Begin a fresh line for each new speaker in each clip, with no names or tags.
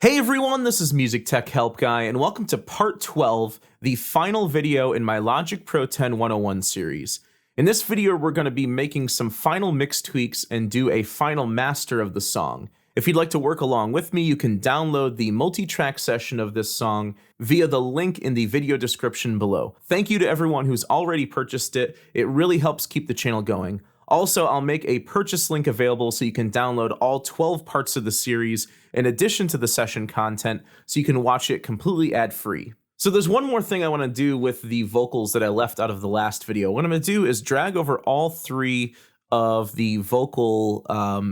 Hey everyone, this is MusicTechHelpGuy, and welcome to part 12, the final video in my Logic Pro 10 101 series. In this video, we're going to be making some final mix tweaks and do a final master of the song. If you'd like to work along with me, you can download the multi-track session of this song via the link in the video description below. Thank you to everyone who's already purchased it. It really helps keep the channel going. Also, I'll make a purchase link available so you can download all 12 parts of the series in addition to the session content, so you can watch it completely ad-free. So there's one more thing I want to do with the vocals that I left out of the last video. What I'm going to do is drag over all three of the vocal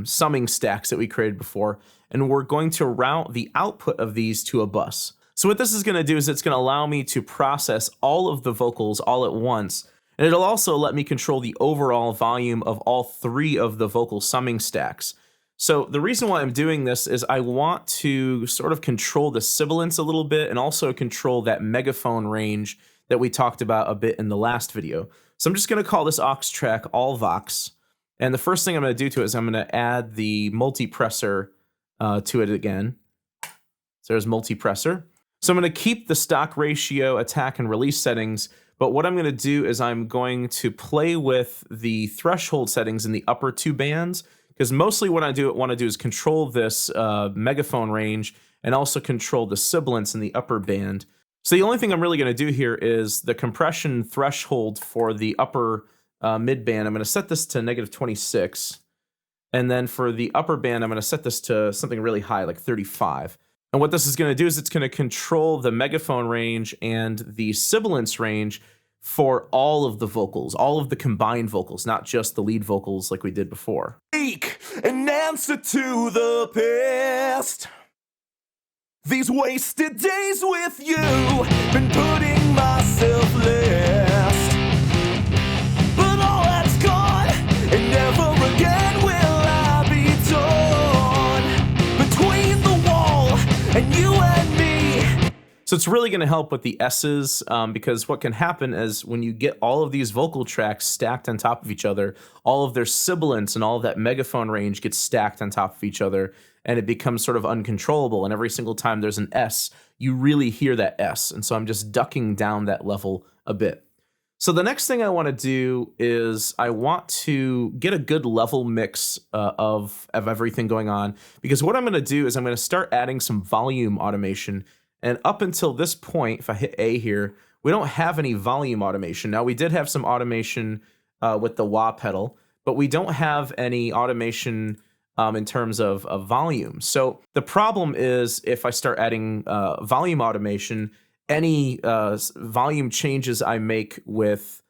summing stacks that we created before, and we're going to route the output of these to a bus. So what this is going to do is it's going to allow me to process all of the vocals all at once, and it'll also let me control the overall volume of all three of the vocal summing stacks. So the reason why I'm doing this is I want to sort of control the sibilance a little bit and also control that megaphone range that we talked about a bit in the last video. So I'm just going to call this aux track all Vox. And the first thing I'm going to do to it is I'm going to add the multipressor to it again. So there's multipressor. So I'm going to keep the stock ratio, attack, and release settings. But what I'm going to do is I'm going to play with the threshold settings in the upper two bands, because mostly what I want to do is control this megaphone range and also control the sibilance in the upper band. So the only thing I'm really going to do here is the compression threshold for the upper mid band. I'm going to set this to -26. And then for the upper band, I'm going to set this to something really high, like 35. And what this is going to do is it's going to control the megaphone range and the sibilance range for all of the vocals, all of the combined vocals, not just the lead vocals like we did before.
An answer to the past. These wasted days with you, been putting myself last. But all that's gone, and never again will I be torn between the wall and you and me.
So it's really going to help with the S's because what can happen is when you get all of these vocal tracks stacked on top of each other, all of their sibilance and all of that megaphone range gets stacked on top of each other, and it becomes sort of uncontrollable. And every single time there's an S, you really hear that S. And so I'm just ducking down that level a bit. So the next thing I want to do is I want to get a good level mix of everything going on, because what I'm going to do is I'm going to start adding some volume automation. And up until this point, if I hit A here, we don't have any volume automation. Now, we did have some automation with the wah pedal, but we don't have any automation in terms of volume. So the problem is if I start adding volume automation, any volume changes I make with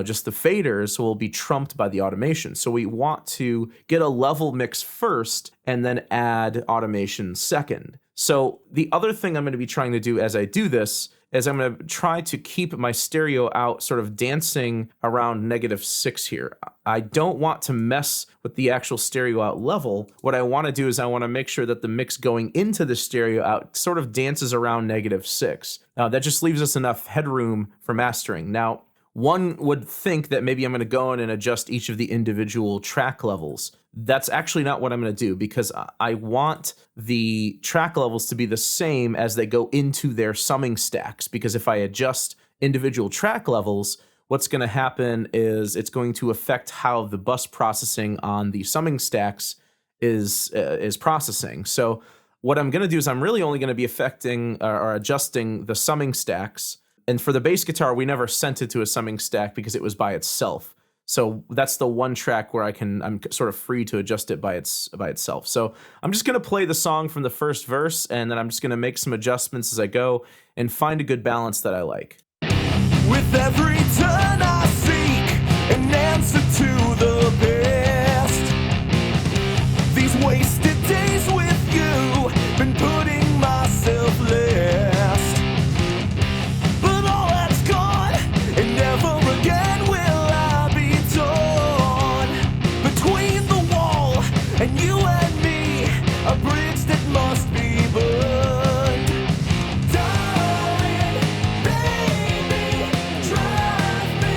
just the faders will be trumped by the automation. So we want to get a level mix first and then add automation second. So the other thing I'm going to be trying to do as I do this is I'm going to try to keep my stereo out sort of dancing around -6 here. I don't want to mess with the actual stereo out level. What I want to do is I want to make sure that the mix going into the stereo out sort of dances around -6. That just leaves us enough headroom for mastering. Now, one would think that maybe I'm going to go in and adjust each of the individual track levels. That's actually not what I'm going to do, because I want the track levels to be the same as they go into their summing stacks. Because if I adjust individual track levels, what's going to happen is it's going to affect how the bus processing on the summing stacks is processing. So what I'm going to do is I'm really only going to be affecting or adjusting the summing stacks. And for the bass guitar, we never sent it to a summing stack because it was by itself. So that's the one track where I'm sort of free to adjust it by itself. So I'm just going to play the song from the first verse, and then I'm just going to make some adjustments as I go and find a good balance that I like.
With every turn I seek an answer to the past. These wasted days with you, been putting myself last. But all that's gone, and never again will I be torn between the wall and you and me, a bridge that must be burned. Darling, baby, drive me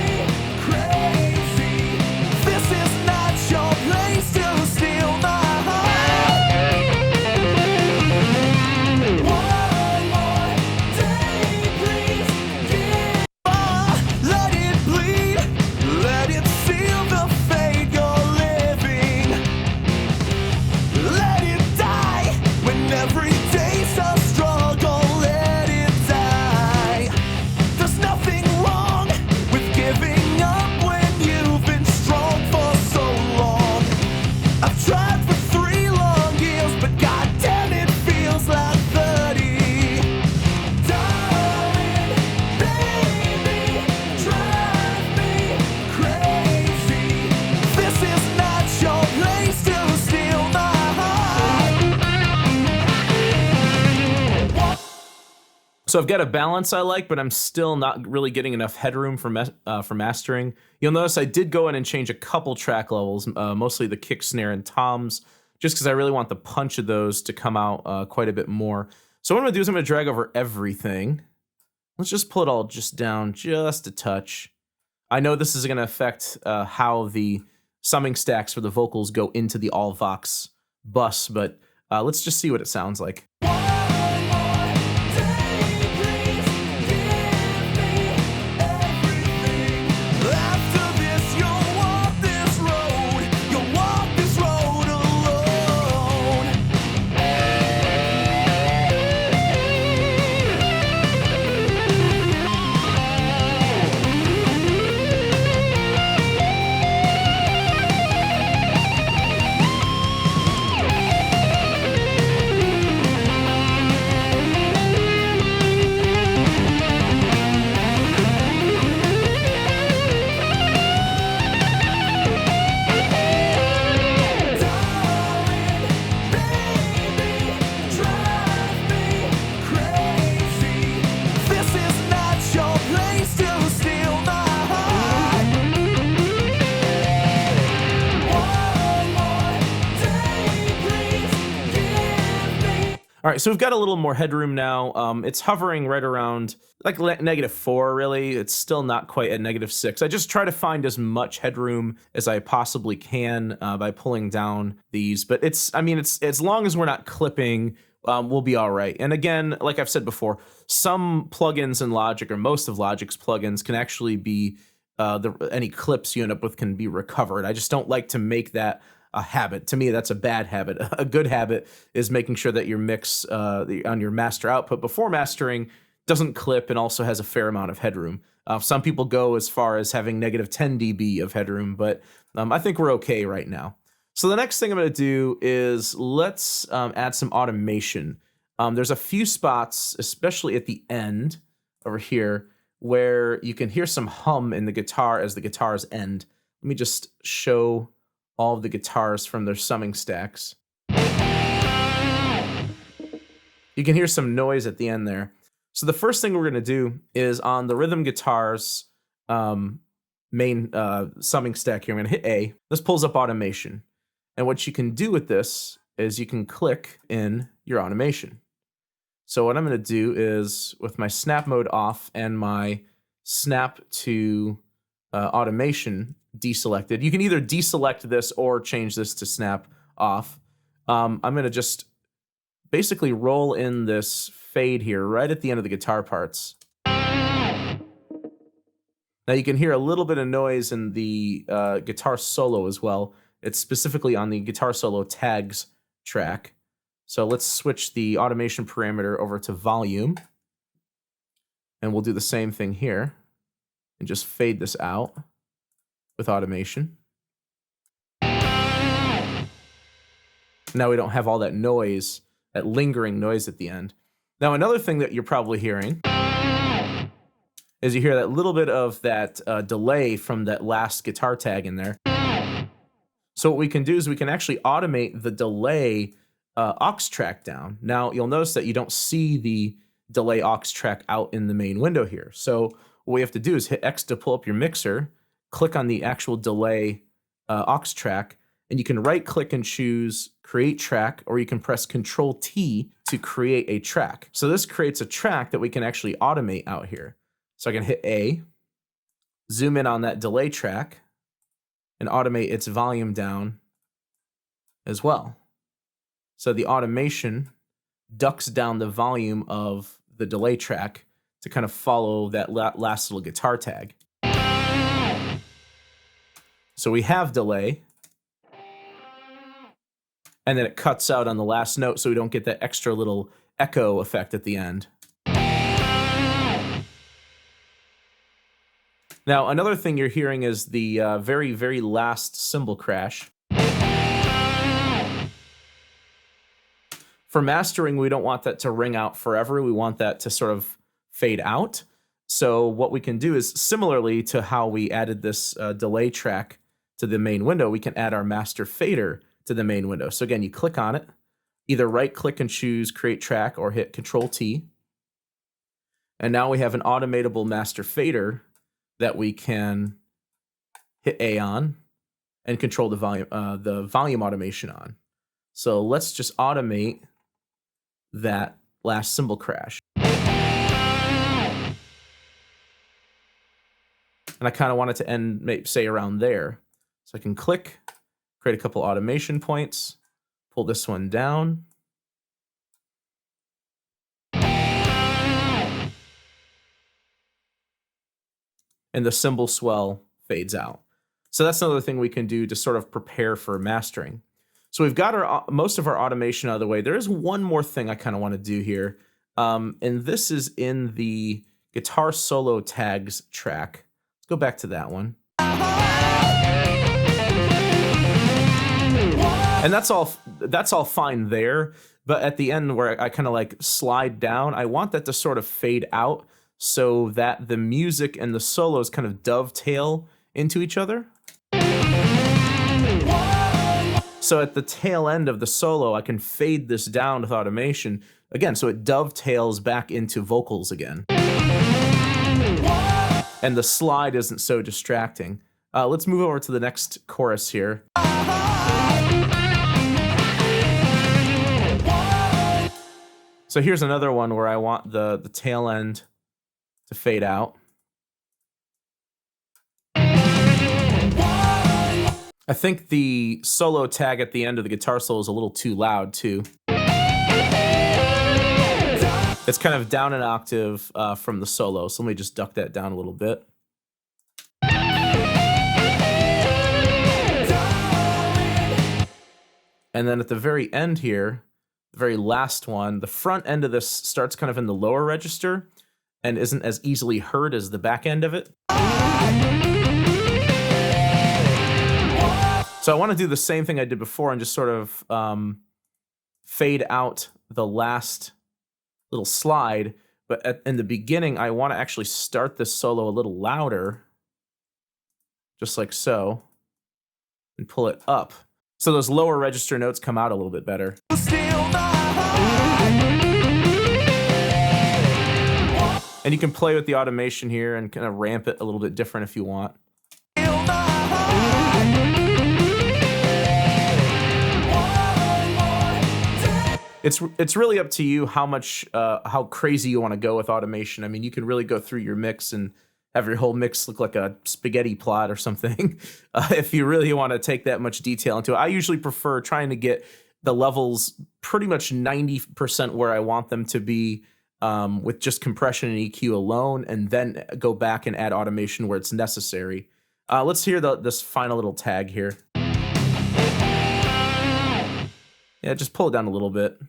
So I've got a balance I like, but I'm still not really getting enough headroom for mastering. You'll notice I did go in and change a couple track levels, mostly the kick, snare, and toms, just because I really want the punch of those to come out quite a bit more. So what I'm gonna do is I'm gonna drag over everything. Let's just pull it all just down just a touch. I know this is gonna affect how the summing stacks for the vocals go into the all Vox bus, but let's just see what it sounds like. All right, so we've got a little more headroom now. It's hovering right around like -4, really. It's still not quite at -6. I just try to find as much headroom as I possibly can by pulling down these. But I mean, it's as long as we're not clipping, we'll be all right. And again, like I've said before, some plugins in Logic, or most of Logic's plugins, can actually be any clips you end up with can be recovered. I just don't like to make that a habit. To me, that's a bad habit. A good habit is making sure that your mix on your master output before mastering doesn't clip and also has a fair amount of headroom. Some people go as far as having -10 dB of headroom, but I think we're okay right now. So the next thing I'm going to do is let's add some automation. There's a few spots, especially at the end over here, where you can hear some hum in the guitar as the guitars end. Let me just show all of the guitars from their summing stacks. You can hear some noise at the end there. So the first thing we're gonna do is on the rhythm guitars main summing stack here, I'm gonna hit A. This pulls up automation. And what you can do with this is you can click in your automation. So what I'm gonna do is, with my snap mode off and my snap to automation deselected. You can either deselect this or change this to snap off. I'm going to just basically roll in this fade here right at the end of the guitar parts. Now you can hear a little bit of noise in the guitar solo as well. It's specifically on the guitar solo tags track. So let's switch the automation parameter over to volume. And we'll do the same thing here and just fade this out with automation. Now we don't have all that noise, that lingering noise at the end. Now another thing that you're probably hearing is you hear that little bit of that delay from that last guitar tag in there. So what we can do is we can actually automate the delay aux track down. Now you'll notice that you don't see the delay aux track out in the main window here. So what we have to do is hit X to pull up your mixer, click on the actual delay aux track, and you can right click and choose create track, or you can press Control T to create a track. So this creates a track that we can actually automate out here. So I can hit A, zoom in on that delay track, and automate its volume down as well. So the automation ducks down the volume of the delay track to kind of follow that last little guitar tag. So we have delay, and then it cuts out on the last note so we don't get that extra little echo effect at the end. Now, another thing you're hearing is the very, very last cymbal crash. For mastering, we don't want that to ring out forever. We want that to sort of fade out. So what we can do is, similarly to how we added this delay track to the main window, we can add our master fader to the main window. So again, you click on it, either right click and choose create track or hit Control T. And now we have an automatable master fader that we can hit A on and control the volume automation on. So let's just automate that last cymbal crash. And I kind of want it to end, maybe, say, around there. So I can click, create a couple automation points, pull this one down. And the cymbal swell fades out. So that's another thing we can do to sort of prepare for mastering. So we've got our most of our automation out of the way. There is one more thing I kind of want to do here. And this is in the guitar solo tags track. Let's go back to that one. And that's all fine there. But at the end where I kind of like slide down, I want that to sort of fade out so that the music and the solos kind of dovetail into each other. So at the tail end of the solo, I can fade this down with automation, again, so it dovetails back into vocals again. And the slide isn't so distracting. Let's move over to the next chorus here. So here's another one where I want the tail end to fade out. I think the solo tag at the end of the guitar solo is a little too loud too. It's kind of down an octave from the solo, so let me just duck that down a little bit. And then at the very end here, the very last one, the front end of this starts kind of in the lower register and isn't as easily heard as the back end of it. So I want to do the same thing I did before and just sort of fade out the last little slide. But in the beginning, I want to actually start this solo a little louder, just like so, and pull it up. So those lower register notes come out a little bit better. And you can play with the automation here and kind of ramp it a little bit different if you want. It's really up to you how crazy you want to go with automation. I mean, you can really go through your mix and have your whole mix look like a spaghetti plot or something. If you really want to take that much detail into it, I usually prefer trying to get the levels pretty much 90% where I want them to be with just compression and EQ alone, and then go back and add automation where it's necessary. Let's hear this final little tag here. Yeah, just pull it down a little bit.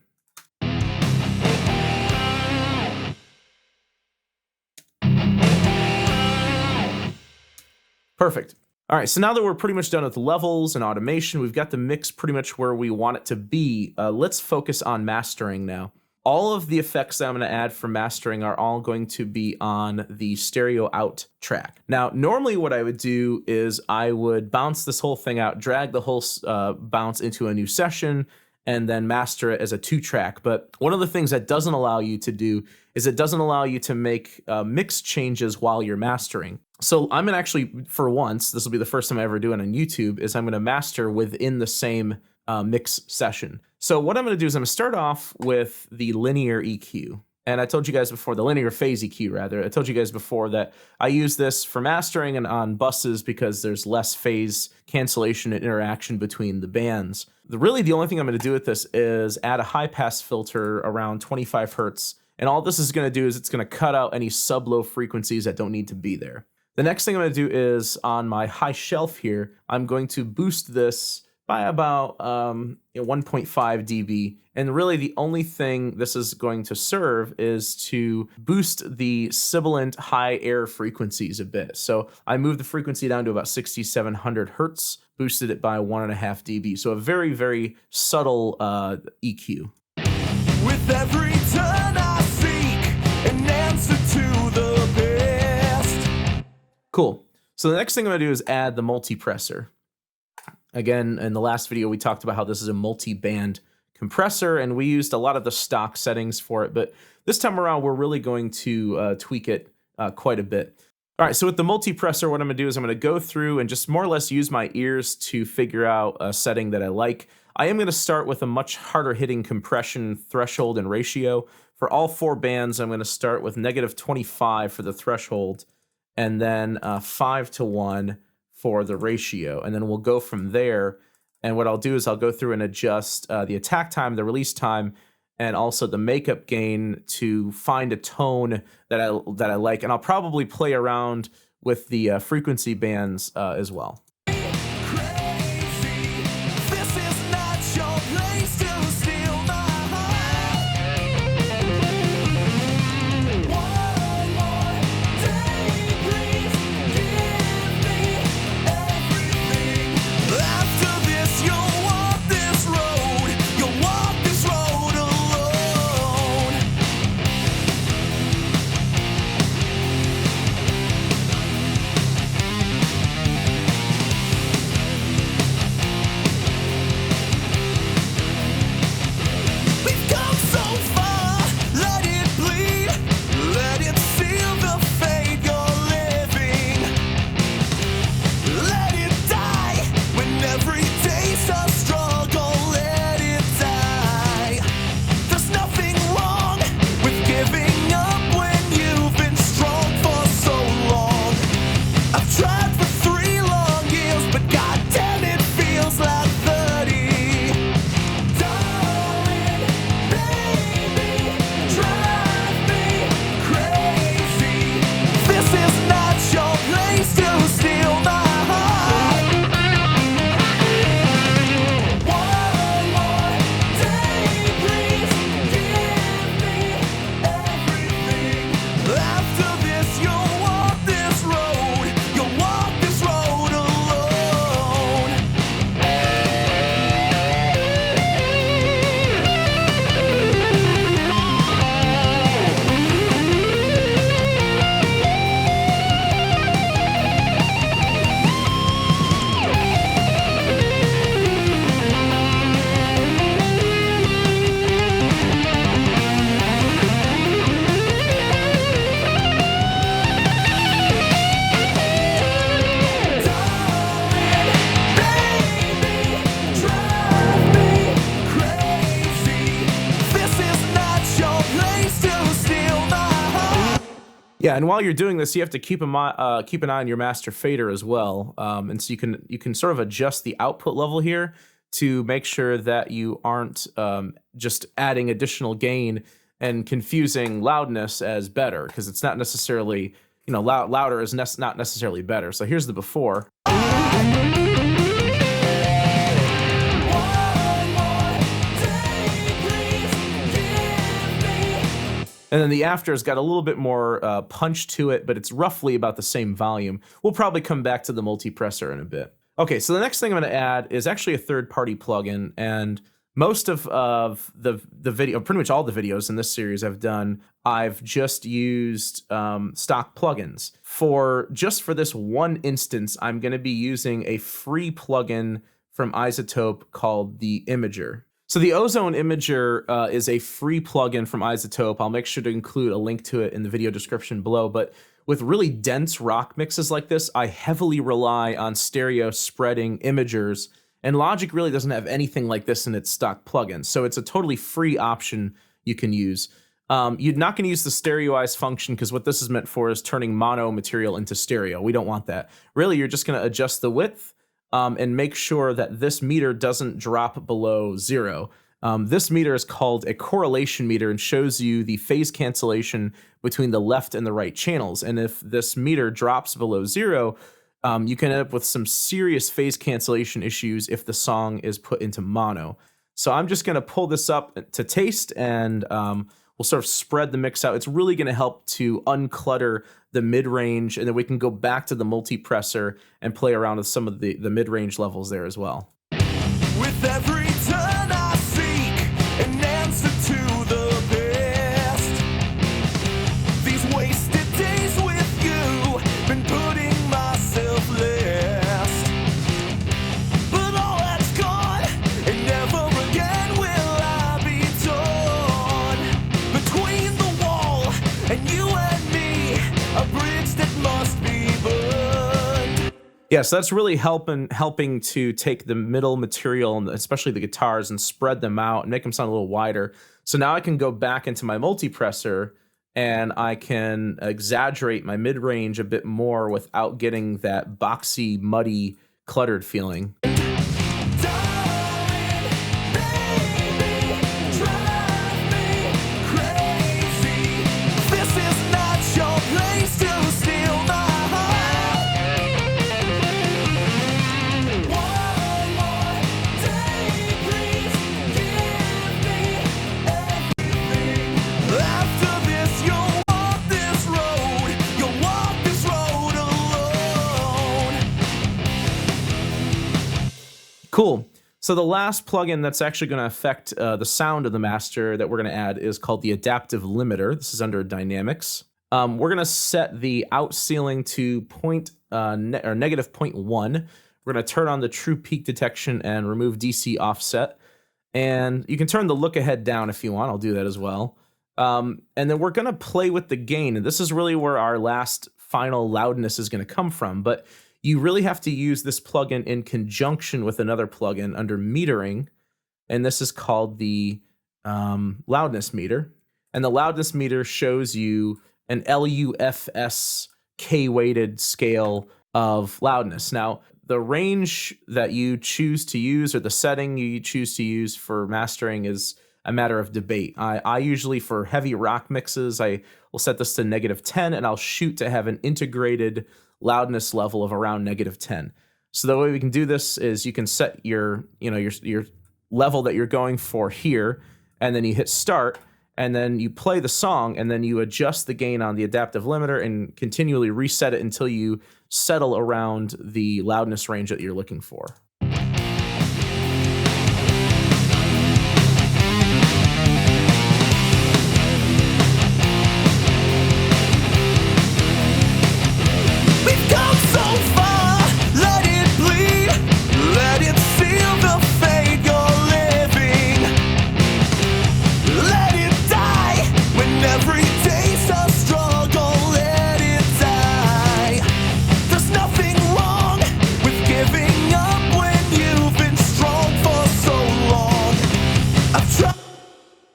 Perfect. All right, so now that we're pretty much done with levels and automation, we've got the mix pretty much where we want it to be. Let's focus on mastering now. All of the effects that I'm going to add for mastering are all going to be on the stereo out track. Now, normally what I would do is I would bounce this whole thing out, drag the whole bounce into a new session, and then master it as a 2-track. But one of the things that doesn't allow you to do is it doesn't allow you to make mix changes while you're mastering. So I'm gonna actually, for once, this will be the first time I ever do it on YouTube, is I'm gonna master within the same mix session. So what I'm gonna do is I'm gonna start off with the linear EQ. And I told you guys before, the linear phase EQ rather, I told you guys before that I use this for mastering and on buses because there's less phase cancellation and interaction between the bands. Really the only thing I'm gonna do with this is add a high pass filter around 25 Hertz. And all this is gonna do is it's gonna cut out any sub-low frequencies that don't need to be there. The next thing I'm gonna do is on my high shelf here, I'm going to boost this by about 1.5 dB. And really the only thing this is going to serve is to boost the sibilant high air frequencies a bit. So I moved the frequency down to about 6,700 Hertz, boosted it by 1.5 dB. So a very, very subtle EQ.
With every turn I seek an answer to the best.
Cool. So the next thing I'm gonna do is add the multipressor. Again, in the last video, we talked about how this is a multi-band compressor, and we used a lot of the stock settings for it. But this time around, we're really going to tweak it quite a bit. All right, so with the multipressor, what I'm gonna do is I'm gonna go through and just more or less use my ears to figure out a setting that I like. I am gonna start with a much harder hitting compression threshold and ratio. For all 4 bands, I'm gonna start with -25 for the threshold, and then 5:1 for the ratio. And then we'll go from there. And what I'll do is I'll go through and adjust the attack time, the release time, and also the makeup gain to find a tone that I like. And I'll probably play around with the frequency bands as well. Yeah, and while you're doing this, you have to keep an eye on your master fader as well, and so you can sort of adjust the output level here to make sure that you aren't just adding additional gain and confusing loudness as better, because it's not necessarily, you know, louder is not necessarily better. So here's the before. And then the after's got a little bit more punch to it, but it's roughly about the same volume. We'll probably come back to the multipressor in a bit. Okay, so the next thing I'm going to add is actually a third-party plugin, and most of the video, pretty much all the videos in this series I've done, I've just used stock plugins. For this one instance, I'm going to be using a free plugin from iZotope called the Imager. So the Ozone Imager is a free plugin from iZotope. I'll make sure to include a link to it in the video description below. But with really dense rock mixes like this, I heavily rely on stereo spreading imagers, and Logic really doesn't have anything like this in its stock plugins. So it's a totally free option you can use. You're not going to use the stereoize function, because what this is meant for is turning mono material into stereo. We don't want that. Really, you're just going to adjust the width and make sure that this meter doesn't drop below 0. This meter is called a correlation meter and shows you the phase cancellation between the left and the right channels. And if this meter drops below 0, you can end up with some serious phase cancellation issues if the song is put into mono. So I'm just going to pull this up to taste, and we'll sort of spread the mix out. It's really going to help to unclutter the mid-range, and then we can go back to the multipressor and play around with some of the mid-range levels there as well.
With every turn I seek an answer to the past. These wasted days with you, been putting myself last. But all that's gone, and never again will
Yeah, so that's really helping to take the middle material, and especially the guitars, and spread them out and make them sound a little wider. So now I can go back into my multipressor and I can exaggerate my mid range a bit more without getting that boxy, muddy, cluttered feeling. Cool. So the last plugin that's actually going to affect the sound of the master that we're going to add is called the adaptive limiter. This is under dynamics. We're going to set the out ceiling to negative 0.1. We're going to turn on the true peak detection and remove DC offset. And you can turn the look ahead down if you want. I'll do that as well. And then we're going to play with the gain. And this is really where our last final loudness is going to come from. But you really have to use this plugin in conjunction with another plugin under metering, and this is called the loudness meter. And the loudness meter shows you an LUFS K-weighted scale of loudness. Now, the range that you choose to use or the setting you choose to use for mastering is a matter of debate. I usually, for heavy rock mixes, I will set this to -10, and I'll shoot to have an integrated loudness level of around -10. So the way we can do this is you can set your level that you're going for here, and then you hit start, and then you play the song, and then you adjust the gain on the adaptive limiter and continually reset it until you settle around the loudness range that you're looking for.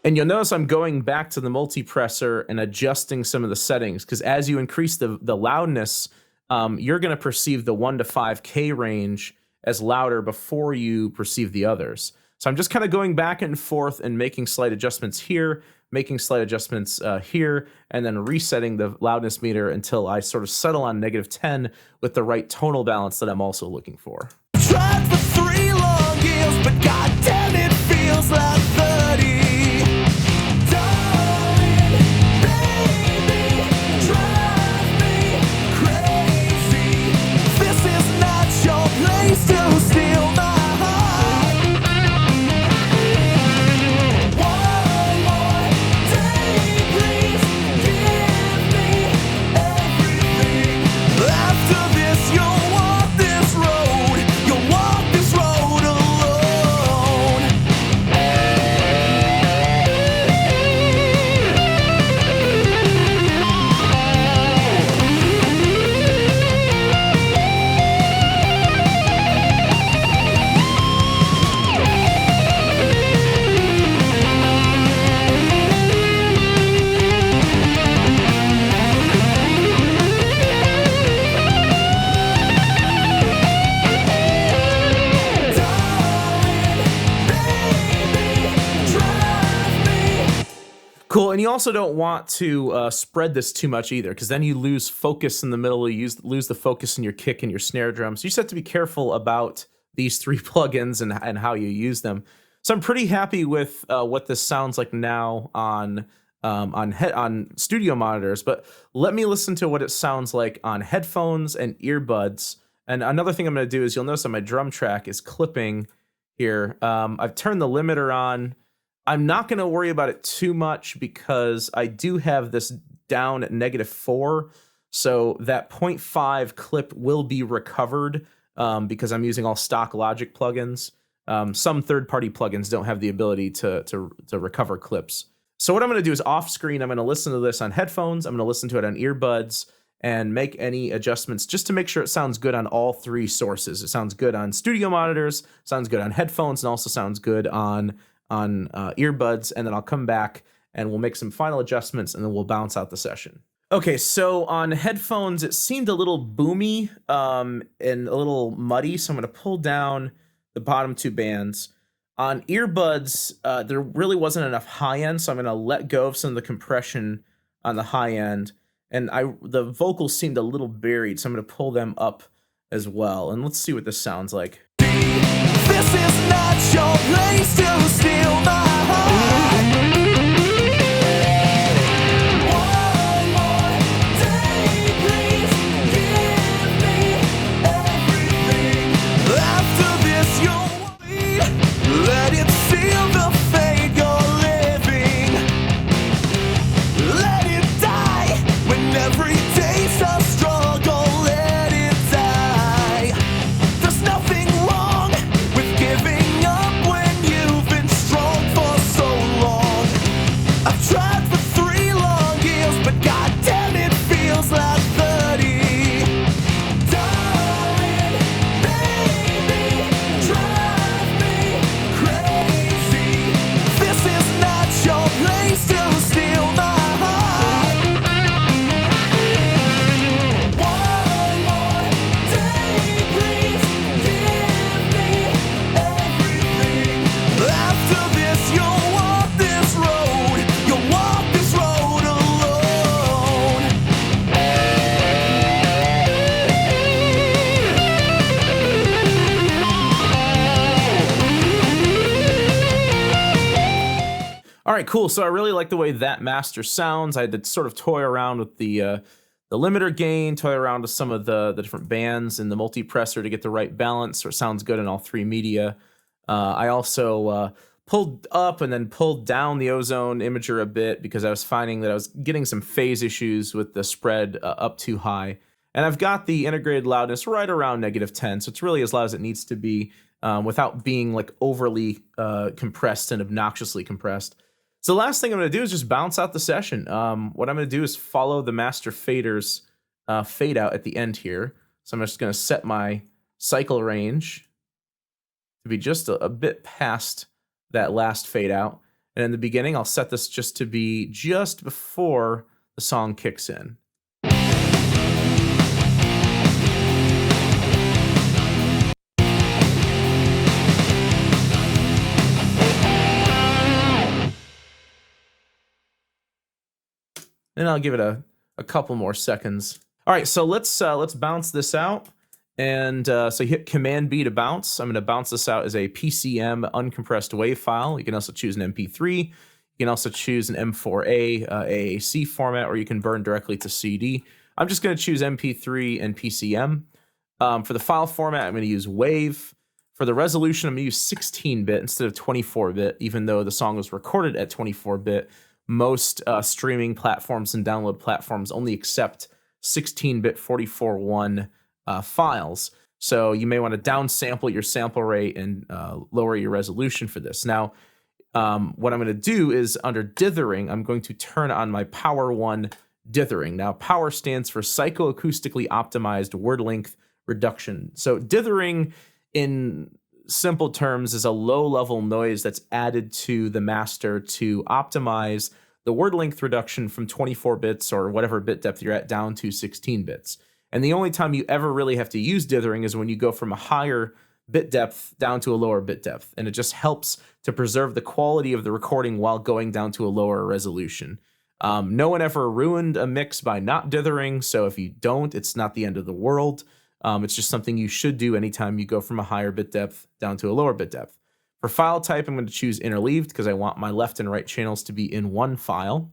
And you'll notice I'm going back to the multipressor and adjusting some of the settings, because as you increase the loudness, you're going to perceive the 1 to 5K range as louder before you perceive the others. So I'm just kind of going back and forth and making slight adjustments here, making slight adjustments here, and then resetting the loudness meter until I sort of settle on -10 with the right tonal balance that I'm also looking for.
Tried for 3 long years, but goddamn it feels like 30.
Cool, and you also don't want to spread this too much either, because then you lose focus in the middle. You lose the focus in your kick and your snare drum. So you just have to be careful about these 3 plugins and how you use them. So I'm pretty happy with what this sounds like now on studio monitors. But let me listen to what it sounds like on headphones and earbuds. And another thing I'm going to do is you'll notice that my drum track is clipping here. I've turned the limiter on. I'm not going to worry about it too much because I do have this down at -4. So that 0.5 clip will be recovered because I'm using all stock Logic plugins. Some third-party plugins don't have the ability to recover clips. So what I'm going to do is off screen, I'm going to listen to this on headphones. I'm going to listen to it on earbuds. and make any adjustments just to make sure it sounds good on all three sources. It sounds good on studio monitors, sounds good on headphones, and also sounds good on earbuds. And then I'll come back and we'll make some final adjustments, and then we'll bounce out the session. Okay, so on headphones, it seemed a little boomy and a little muddy, so I'm going to pull down the bottom two bands. On earbuds, there really wasn't enough high end, so I'm going to let go of some of the compression on the high end. And the vocals seemed a little buried, so I'm going to pull them up as well. And let's see what this sounds like.
This is not your place to steal my heart. One more day, please give me everything. After this, you'll bleed. Let it seal the fate you're living. Let it die when every day's a struggle. Let it die. There's nothing wrong with giving up when you've been strong for so long. I've tried for 3 long years, but goddamn it feels like 30. Darling, baby, drive me crazy. This is not your place to steal my heart. One more day, please give me everything. After this, you'll walk this road. You'll walk this road alone.
All right, cool. So I really like the way that master sounds. I had to sort of toy around with the limiter gain, toy around with some of the different bands and the multipressor to get the right balance so it sounds good in all three media. I also pulled up and then pulled down the ozone imager a bit because I was finding that I was getting some phase issues with the spread up too high. And I've got the integrated loudness right around -10, so it's really as loud as it needs to be without being like overly compressed and obnoxiously compressed. So the last thing I'm going to do is just bounce out the session. What I'm going to do is follow the master fader's fade out at the end here. So I'm just going to set my cycle range to be just a bit past that last fade out. And in the beginning, I'll set this just to be just before the song kicks in. And I'll give it a couple more seconds. All right, so let's bounce this out. And so you hit Command B to bounce. I'm going to bounce this out as a PCM uncompressed WAV file. You can also choose an MP3. You can also choose an M4A AAC format, or you can burn directly to CD. I'm just going to choose MP3 and PCM. For the file format, I'm going to use WAV. For the resolution, I'm going to use 16-bit instead of 24-bit, even though the song was recorded at 24-bit. Most streaming platforms and download platforms only accept 16-bit 44.1 files. So you may want to downsample your sample rate and lower your resolution for this. Now, what I'm going to do is under dithering, I'm going to turn on my Power 1 dithering. Now, Power stands for Psychoacoustically Optimized Word Length Reduction. So dithering, in simple terms, is a low-level noise that's added to the master to optimize the word length reduction from 24 bits or whatever bit depth you're at down to 16 bits. And the only time you ever really have to use dithering is when you go from a higher bit depth down to a lower bit depth. And it just helps to preserve the quality of the recording while going down to a lower resolution. No one ever ruined a mix by not dithering, so if you don't, it's not the end of the world. It's just something you should do anytime you go from a higher bit depth down to a lower bit depth. For file type, I'm going to choose interleaved because I want my left and right channels to be in one file.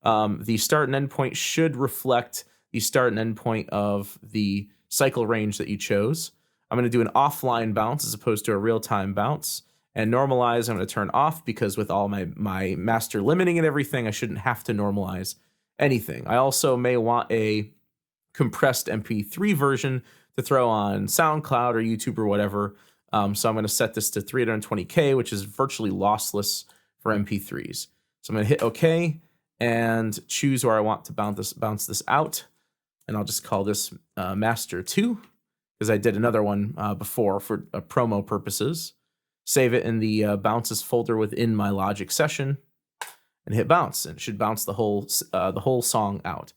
The start and end point should reflect the start and end point of the cycle range that you chose. I'm going to do an offline bounce as opposed to a real-time bounce. And normalize, I'm going to turn off because with all my master limiting and everything, I shouldn't have to normalize anything. I also may want a compressed MP3 version to throw on SoundCloud or YouTube or whatever. So I'm going to set this to 320K, which is virtually lossless for MP3s. So I'm going to hit OK and choose where I want to bounce this out. and I'll just call this Master 2, because I did another one before for promo purposes. Save it in the bounces folder within my Logic session, and hit bounce, and it should bounce the whole song out.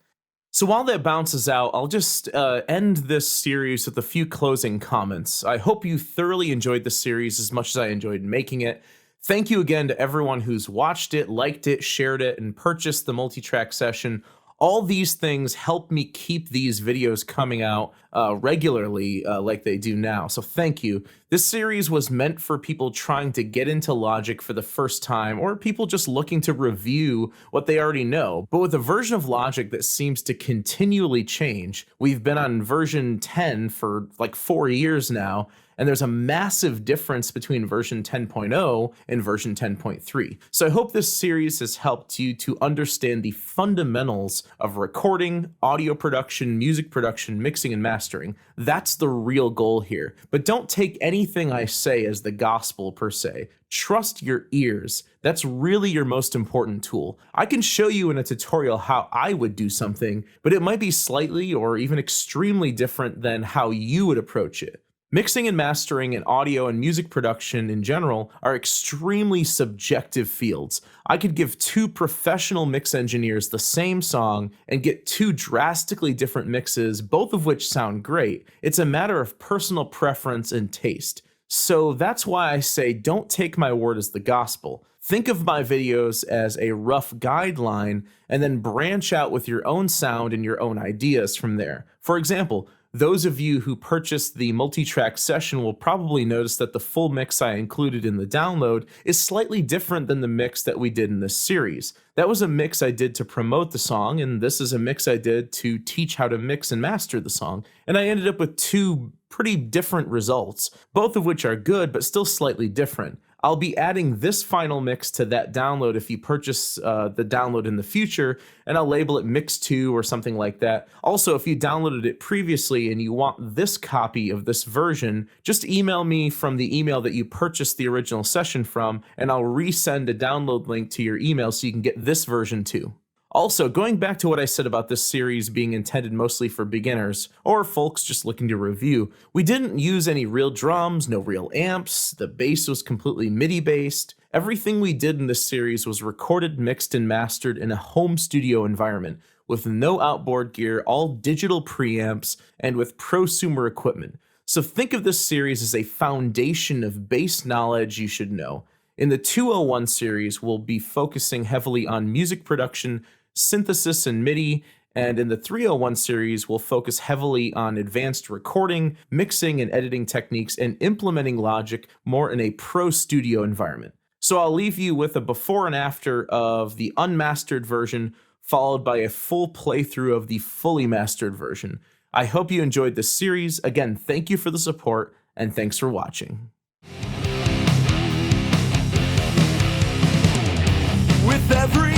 So while that bounces out, I'll just end this series with a few closing comments. I hope you thoroughly enjoyed the series as much as I enjoyed making it. Thank you again to everyone who's watched it, liked it, shared it, and purchased the multi-track session. All these things help me keep these videos coming out regularly like they do now, so thank you. This series was meant for people trying to get into Logic for the first time, or people just looking to review what they already know. But with a version of Logic that seems to continually change, we've been on version 10 for like 4 years now, and there's a massive difference between version 10.0 and version 10.3. So I hope this series has helped you to understand the fundamentals of recording, audio production, music production, mixing, and mastering. That's the real goal here. But don't take anything I say as the gospel per se. Trust your ears. That's really your most important tool. I can show you in a tutorial how I would do something, but it might be slightly or even extremely different than how you would approach it. Mixing and mastering and audio and music production in general are extremely subjective fields. I could give 2 professional mix engineers the same song and get 2 drastically different mixes, both of which sound great. It's a matter of personal preference and taste. So that's why I say don't take my word as the gospel. Think of my videos as a rough guideline and then branch out with your own sound and your own ideas from there. For example, those of you who purchased the multi-track session will probably notice that the full mix I included in the download is slightly different than the mix that we did in this series. That was a mix I did to promote the song, and this is a mix I did to teach how to mix and master the song. And I ended up with 2 pretty different results, both of which are good, but still slightly different. I'll be adding this final mix to that download if you purchase the download in the future, and I'll label it Mix 2 or something like that. Also, if you downloaded it previously and you want this copy of this version, just email me from the email that you purchased the original session from, and I'll resend a download link to your email so you can get this version too. Also, going back to what I said about this series being intended mostly for beginners, or folks just looking to review, we didn't use any real drums, no real amps, the bass was completely MIDI based. Everything we did in this series was recorded, mixed, and mastered in a home studio environment, with no outboard gear, all digital preamps, and with prosumer equipment. So think of this series as a foundation of bass knowledge you should know. In the 201 series, we'll be focusing heavily on music production, synthesis, and MIDI, and in the 301 series, we'll focus heavily on advanced recording, mixing, and editing techniques, and implementing Logic more in a pro studio environment. So I'll leave you with a before and after of the unmastered version, followed by a full playthrough of the fully mastered version. I hope you enjoyed this series. Again, thank you for the support, and thanks for watching.
With every